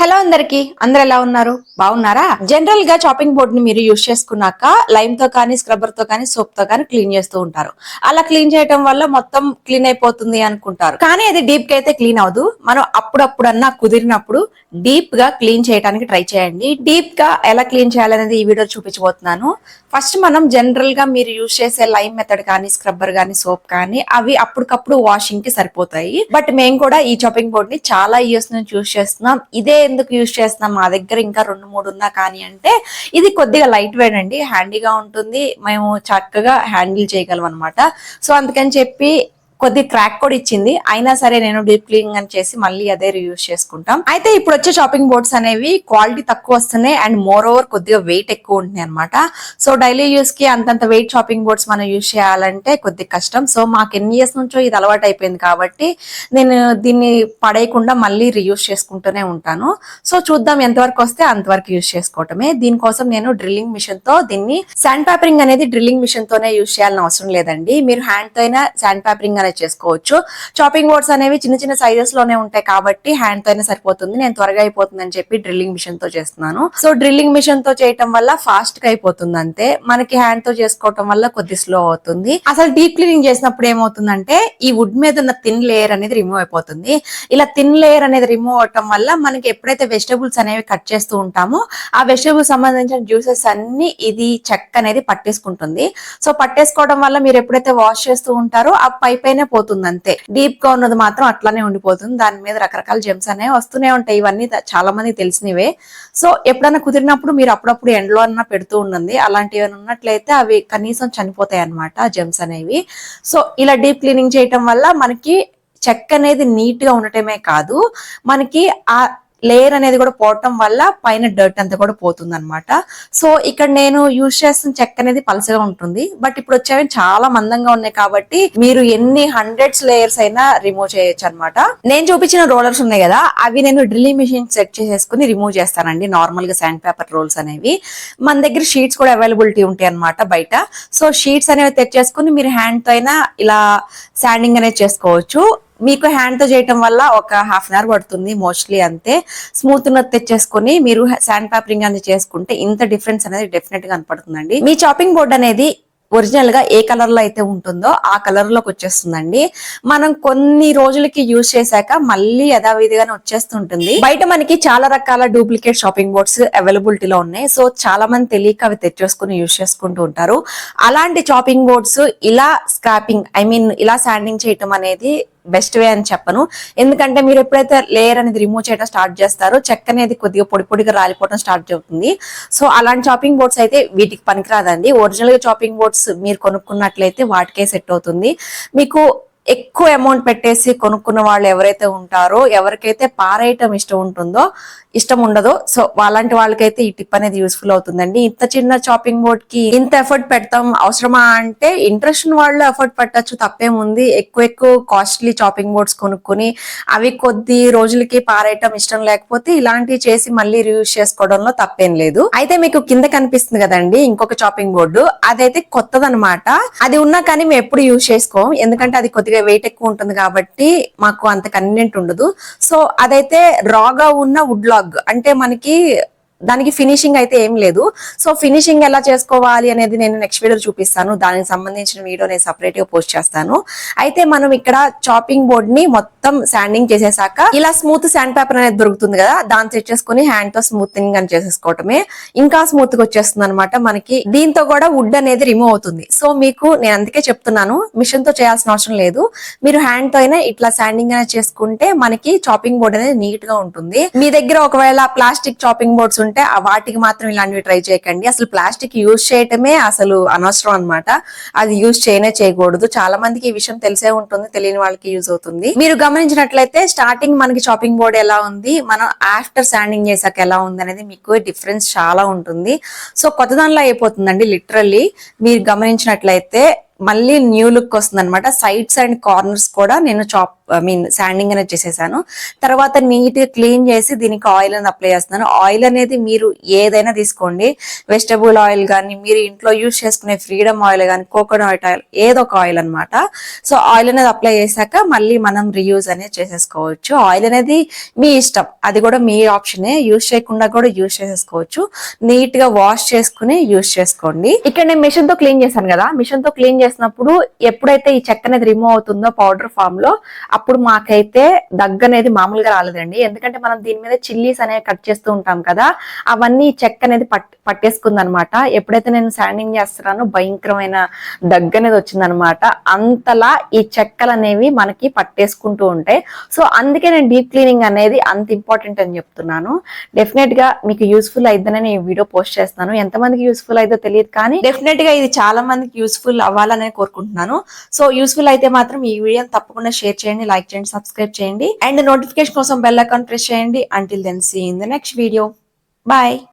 Hello అందరూ ఎలా ఉన్నారు? బాగున్నారా? జనరల్ గా చాపింగ్ బోర్డ్ ని మీరు యూజ్ చేసుకున్నాక లైమ్ తో కానీ స్క్రబ్బర్ తో కానీ సోప్ తో కానీ క్లీన్ చేస్తూ ఉంటారు. అలా క్లీన్ చేయడం వల్ల మొత్తం క్లీన్ అయిపోతుంది అనుకుంటారు, కానీ అది డీప్ గా అయితే క్లీన్ అవదు. మనం అప్పుడప్పుడన్నా కుదిరినప్పుడు డీప్ గా క్లీన్ చేయడానికి ట్రై చేయండి. డీప్ గా ఎలా క్లీన్ చేయాలనేది ఈ వీడియో చూపించబోతున్నాను. ఫస్ట్ మనం జనరల్ గా మీరు యూజ్ చేసే లైమ్ మెథడ్ కానీ స్క్రబ్బర్ కానీ సోప్ కానీ అవి అప్పటికప్పుడు వాషింగ్ కి సరిపోతాయి. బట్ మేము కూడా ఈ చాపింగ్ బోర్డ్ ని చాలా ఇయర్స్ నుంచి యూజ్ చేస్తున్నాం. ఇదే ఎందుకు యూజ్ చేస్తున్నాం, మా దగ్గర ఇంకా 2-3 ఉన్నా కానీ అంటే ఇది కొద్దిగా లైట్ వెయిట్ అండి, హ్యాండీగా ఉంటుంది, మేము చక్కగా హ్యాండిల్ చేయగలం అనమాట. సో అందుకని చెప్పి కొద్ది క్రాక్ కూడా ఇచ్చింది, అయినా సరే నేను డీప్ క్లీనింగ్ అని చేసి మళ్ళీ అదే రియూజ్ చేసుకుంటాం. అయితే ఇప్పుడు వచ్చే చాపింగ్ బోర్డ్స్ అనేవి క్వాలిటీ తక్కువ వస్తున్నాయి అండ్ మోర్ ఓవర్ కొద్దిగా వెయిట్ ఎక్కువ ఉంటున్నాయి అనమాట. సో డైలీ యూస్ కి అంతంత వెయిట్ చాపింగ్ బోర్డ్స్ మనం యూజ్ చేయాలంటే కొద్ది కష్టం. సో మాకు ఎన్ని ఇయర్స్ నుంచో ఇది అలవాటు అయిపోయింది కాబట్టి నేను దీన్ని పడేయకుండా మళ్ళీ రియూజ్ చేసుకుంటూనే ఉంటాను. సో చూద్దాం ఎంతవరకు వస్తే అంతవరకు యూజ్ చేసుకోవటమే. దీనికోసం నేను డ్రిల్లింగ్ మిషన్ తో దీన్ని శాండ్ పేపరింగ్ అనేది డ్రిల్లింగ్ మిషన్ తోనే యూజ్ చేయాలని అవసరం లేదండి, మీరు హ్యాండ్ తో అయినా శాండ్ పేపరింగ్ అనేది చేసుకోవచ్చు. చాపింగ్ బోర్డ్స్ అనేవి చిన్న చిన్న సైజెస్ లోనే ఉంటాయి కాబట్టి హ్యాండ్ తో అయినా సరిపోతుంది. నేను త్వరగా అయిపోతుంది అని చెప్పి డ్రిల్లింగ్ మిషన్ తో చేస్తున్నాను. సో డ్రిల్లింగ్ మిషన్ తో చేయటం వల్ల ఫాస్ట్ గా అయిపోతుంది అంతే, మనకి హ్యాండ్ తో చేసుకోవటం వల్ల కొద్ది స్లో అవుతుంది. అసలు డీప్ క్లీనింగ్ చేసినప్పుడు ఏమవుతుందంటే ఈ వుడ్ మీద ఉన్న థిన్ లేయర్ అనేది రిమూవ్ అయిపోతుంది. ఇలా థిన్ లేయర్ అనేది రిమూవ్ అవటం వల్ల మనకి ఎప్పుడైతే వెజిటబుల్స్ అనేవి కట్ చేస్తూ ఉంటామో ఆ వెజిటబుల్స్ సంబంధించిన జ్యూసెస్ అన్ని ఇది చెక్క అనేది పట్టేసుకుంటుంది. సో పట్టేసుకోవడం వల్ల మీరు ఎప్పుడైతే వాష్ చేస్తూ ఉంటారో ఆ పైపైన పోతుంది అంతే. డీప్ గా ఉన్నది మాత్రం అట్లానే ఉండిపోతుంది, దాని మీద రకరకాల జెమ్స్ అనేవి వస్తూనే ఉంటాయి. ఇవన్నీ చాలా మంది తెలిసినవే. సో ఎప్పుడైనా కుదిరినప్పుడు మీరు అప్పుడప్పుడు ఎండలో అన్నా పెడుతూ ఉండండి. అలాంటివి ఉన్నట్లయితే అవి కనీసం చనిపోతాయి అన్నమాట జెమ్స్ అనేవి. సో ఇలా డీప్ క్లీనింగ్ చేయటం వల్ల మనకి చెక్క అనేది నీట్ గా ఉండటమే కాదు, మనకి ఆ లేయర్ అనేది కూడా పోవటం వల్ల పైన డర్ట్ అంతా కూడా పోతుంది అనమాట. సో ఇక్కడ నేను యూజ్ చేస్తున్న చెక్క అనేది పలసగా ఉంటుంది, బట్ ఇప్పుడు వచ్చేవి చాలా మందంగా ఉన్నాయి కాబట్టి మీరు ఎన్ని హండ్రెడ్స్ లేయర్స్ అయినా రిమూవ్ చేయొచ్చు అనమాట. నేను చూపించిన రోలర్స్ ఉన్నాయి కదా, అవి నేను డ్రిల్లింగ్ మిషన్ సెట్ చేసేసుకుని రిమూవ్ చేస్తానండి. నార్మల్ గా శాండ్ పేపర్ రోల్స్ అనేవి మన దగ్గర షీట్స్ కూడా అవైలబిలిటీ ఉంటాయి అనమాట బయట. సో షీట్స్ అనేవి తెచ్చేసుకుని మీరు హ్యాండ్ తో అయినా ఇలా శాండింగ్ అనేది చేసుకోవచ్చు. మీకు హ్యాండ్ తో చేయటం వల్ల ఒక హాఫ్ అన్ అవర్ పడుతుంది మోస్ట్లీ అంతే. స్మూత్ ఉన్నది తెచ్చేసుకుని మీరు శాండ్ పేపరింగ్ అనేది చేసుకుంటే ఇంత డిఫరెన్స్ అనేది డెఫినెట్ గా కనపడుతుందండి. మీ చాపింగ్ బోర్డ్ అనేది ఒరిజినల్ గా ఏ కలర్ లో అయితే ఉంటుందో ఆ కలర్ లోకి వచ్చేస్తుందండి. మనం కొన్ని రోజులకి యూజ్ చేశాక మళ్ళీ యథావిధిగానే వచ్చేస్తుంటుంది. బయట మనకి చాలా రకాల డూప్లికేట్ షాపింగ్ బోర్డ్స్ అవైలబిలిటీలో ఉన్నాయి. సో చాలా మంది తెలియక అవి తెచ్చేసుకుని యూజ్ చేసుకుంటూ ఉంటారు. అలాంటి చాపింగ్ బోర్డ్స్ ఇలా స్క్రాపింగ్ ఇలా శాండింగ్ చేయటం అనేది బెస్ట్ వే అని చెప్పను. ఎందుకంటే మీరు ఎప్పుడైతే లేయర్ అనేది రిమూవ్ చేయడం స్టార్ట్ చేస్తారో చెక్క అనేది కొద్దిగా పొడి పొడిగా రాలిపోవడం స్టార్ట్ అవుతుంది. సో అలాంటి చాపింగ్ బోర్డ్స్ అయితే వీటికి పనికిరాదండి. ఒరిజినల్ గా చాపింగ్ బోర్డ్స్ మీరు కొనుక్కున్నట్లయితే వాటికే సెట్ అవుతుంది. మీకు ఎక్కువ అమౌంట్ పెట్టేసి కొనుక్కున్న వాళ్ళు ఎవరైతే ఉంటారో, ఎవరికైతే పారేయటం ఇష్టం ఉండదో, సో అలాంటి వాళ్ళకైతే ఈ టిప్ అనేది యూస్ఫుల్ అవుతుందండి. ఇంత చిన్న చాపింగ్ బోర్డ్ కి ఇంత ఎఫర్ట్ పెడతాం అవసరమా అంటే ఇంట్రెస్ట్ ఉన్న వాళ్ళు ఎఫర్ట్ పెట్టచ్చు, తప్పేముంది. ఎక్కువ కాస్ట్లీ చాపింగ్ బోర్డ్స్ కొనుక్కుని అవి కొద్ది రోజులకి పారేయటం ఇష్టం లేకపోతే ఇలాంటివి చేసి మళ్ళీ రియూజ్ చేసుకోవడంలో తప్పేం లేదు. అయితే మీకు కింద కనిపిస్తుంది కదండి ఇంకొక చాపింగ్ బోర్డు, అదైతే కొత్తదనమాట. అది ఉన్నా కానీ మేము ఎప్పుడు యూజ్ చేసుకోం, ఎందుకంటే అది కొద్దిగా వెయిట్ ఎక్కువ ఉంటుంది కాబట్టి మాకు అంత కన్వీనియంట్ ఉండదు. సో అదైతే రాగా ఉన్న వుడ్ లాగ్ అంటే మనకి దానికి ఫినిషింగ్ అయితే ఏం లేదు. సో ఫినిషింగ్ ఎలా చేసుకోవాలి అనేది నేను నెక్స్ట్ వీడియో చూపిస్తాను. దానికి సంబంధించిన వీడియో నేను సపరేట్ గా పోస్ట్ చేస్తాను. అయితే మనం ఇక్కడ చాపింగ్ బోర్డ్ ని మొత్తం శాండింగ్ చేసేసాక ఇలా స్మూత్ శాండ్ పేపర్ అనేది దొరుకుతుంది కదా, దాన్ని తెచ్చేసుకుని హ్యాండ్ తో స్మూతింగ్ అని చేసేసుకోవటమే ఇంకా స్మూత్ గా వచ్చేస్తుంది అనమాట. మనకి దీంతో కూడా వుడ్ అనేది రిమూవ్ అవుతుంది. సో మీకు నేను అందుకే చెప్తున్నాను, మిషన్ తో చేయాల్సిన అవసరం లేదు, మీరు హ్యాండ్ తో అయినా ఇట్లా శాండింగ్ అనేది చేసుకుంటే మనకి చాపింగ్ బోర్డ్ అనేది నీట్ గా ఉంటుంది. మీ దగ్గర ఒకవేళ ప్లాస్టిక్ చాపింగ్ బోర్డ్స్ వాటికి మాత్రం ఇలాంటివి ట్రై చేయకండి. అసలు ప్లాస్టిక్ యూజ్ చేయటమే అసలు అనవసరం అనమాట, అది యూజ్ చేయకూడదు. చాలా మందికి ఈ విషయం తెలిసే ఉంటుంది, తెలియని వాళ్ళకి యూజ్ అవుతుంది. మీరు గమనించినట్లయితే స్టార్టింగ్ మనకి చాపింగ్ బోర్డ్ ఎలా ఉంది, మనం ఆఫ్టర్ శాండింగ్ చేసాక ఎలా ఉంది అనేది మీకు డిఫరెన్స్ చాలా ఉంటుంది. సో కొత్త దానిలో అయిపోతుందండి లిటరల్లీ. మీరు గమనించినట్లయితే మళ్ళీ న్యూ లుక్ వస్తుంది అనమాట. సైడ్స్ అండ్ కార్నర్స్ కూడా నేను శాండింగ్ అనేది చేసేసాను. తర్వాత నీట్ గా క్లీన్ చేసి దీనికి ఆయిల్ అనేది అప్లై చేస్తున్నాను. ఆయిల్ అనేది మీరు ఏదైనా తీసుకోండి, వెజిటబుల్ ఆయిల్ కానీ, మీరు ఇంట్లో యూజ్ చేసుకునే ఫ్రీడమ్ ఆయిల్ కానీ, కోకోనట్ ఆయిల్, ఏదో ఒక ఆయిల్ అనమాట. సో ఆయిల్ అనేది అప్లై చేశాక మళ్ళీ మనం రీయూజ్ అనేది చేసేసుకోవచ్చు. ఆయిల్ అనేది మీ ఇష్టం, అది కూడా మీ ఆప్షనే. యూజ్ చేయకుండా కూడా యూజ్ చేసేసుకోవచ్చు. నీట్ గా వాష్ చేసుకుని యూజ్ చేసుకోండి. ఇక్కడ నేను మిషన్ తో క్లీన్ చేశాను కదా, మిషన్ తో క్లీన్ చేసినప్పుడు ఎప్పుడైతే ఈ చెక్క అనేది రిమూవ్ అవుతుందో పౌడర్ ఫామ్ లో, అప్పుడు మాకైతే దగ్గు అనేది మామూలుగా రాలేదండి. ఎందుకంటే మనం దీని మీద చిల్లీస్ అనేవి కట్ చేస్తూ ఉంటాం కదా, అవన్నీ చెక్క అనేది పట్టేసుకుంది అనమాట. ఎప్పుడైతే నేను శాండింగ్ చేస్తున్నానో భయంకరమైన దగ్గు అనేది వచ్చిందనమాట. అంతలా ఈ చెక్కలు అనేవి మనకి పట్టేసుకుంటూ ఉంటాయి. సో అందుకే నేను డీప్ క్లీనింగ్ అనేది అంత ఇంపార్టెంట్ అని చెప్తున్నాను. డెఫినెట్ గా మీకు యూస్ఫుల్ అయిద్దని ఈ వీడియో పోస్ట్ చేస్తున్నాను. ఎంతమందికి యూస్ఫుల్ అయిదో తెలియదు, కానీ డెఫినెట్ గా ఇది చాలా మందికి యూస్ఫుల్ అవ్వాలని కోరుకుంటున్నాను. సో యూస్ఫుల్ అయితే మాత్రం ఈ వీడియో తప్పకుండా షేర్ చేయండి, లైక్ చేయండి, సబ్స్క్రైబ్ చేయండి, అండ్ నోటిఫికేషన్ కోసం బెల్ ఐకాన్ ప్రెస్ చేయండి. Until then see in the next video. Bye.